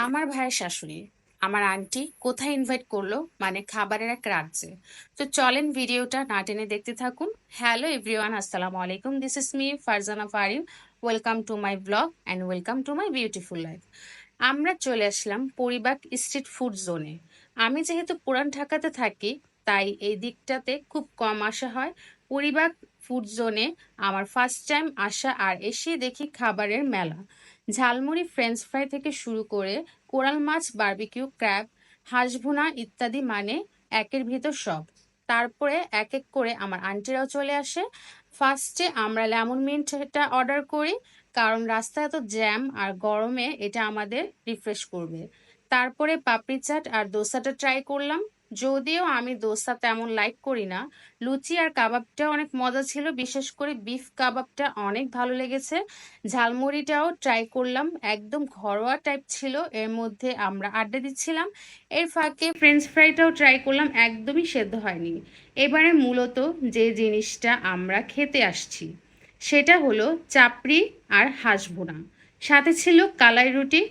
আমার ভাইয়ের শাশুড়ি আমার আন্টি কোথায় ইনভাইট করলো, মানে খাবারের এক রাজ্যে। তো চলেন ভিডিওটা না টেনে দেখতে থাকুন। হ্যালো এভরিওয়ান, আসসালামু আলাইকুম। This is me Farzana Farin. Welcome to my blog and welcome to my beautiful life. আমরা চলে আসলাম পরিবাগ স্ট্রিট ফুড জোনে। আমি যেহেতু পুরান ঢাকাতে থাকি, তাই এই দিকটাতে খুব কম আসা হয়। পরিবাগ ফুড জোনে আমার ফার্স্ট টাইম আসা, আর এসে দেখি খাবারের মেলা। ঝালমুড়ি, ফ্রেঞ্চ ফ্রাই থেকে শুরু করে কোরাল মাছ, বারবিকিউ, ক্র্যাব, হাঁস ভুনা ইত্যাদি, মানে একের ভিতর সব। তারপরে এক এক করে আমার আন্টিরাও চলে আসে। ফার্স্টে আমরা লেমন মিন্টটা অর্ডার করি, কারণ রাস্তায় এত জ্যাম আর গরমে এটা আমাদের রিফ্রেশ করবে। তারপরে পাপড়ি চাট আর দোসাটা ট্রাই করলাম। যদিও আমি দোসা তেমন লাইক করি না, লুচি আর কাবাবটা অনেক মজা ছিল, বিশেষ করে বিফ কাবাবটা অনেক ভালো লেগেছে। ঝালমুড়িটাও ট্রাই করলাম, একদম ঘরোয়া টাইপ ছিল, এর মধ্যে আমরা আড্ডা দিচ্ছিলাম। এর ফাঁকে ফ্রেঞ্চ ফ্রাইটাও ট্রাই করলাম, একদমই সেদ্ধ হয়নি। এবারে মূলত যে জিনিসটা আমরা খেতে আসছি সেটা হলো চাপড়ি আর হাঁস ভুনা, সাথে ছিল কালাই রুটি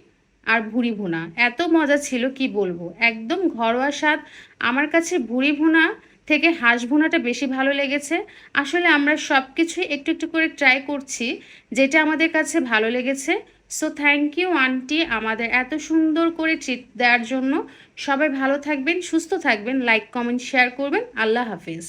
আর ভুড়ি ভুনা। এত মজা ছিল কি বলবো, একদম ঘরোয়া স্বাদ। আমার কাছে ভুড়ি ভুনা থেকে হাঁস ভুনাটা বেশি ভালো লেগেছে। আসলে আমরা সব কিছুই একটু একটু করে ট্রাই করছি, যেটা আমাদের কাছে ভালো লেগেছে। সো থ্যাংক ইউ আন্টি, আমাদের এত সুন্দর করে ট্রিট দেওয়ার জন্য। সবাই ভালো থাকবেন, সুস্থ থাকবেন, লাইক কমেন্ট শেয়ার করবেন। আল্লাহ হাফিজ।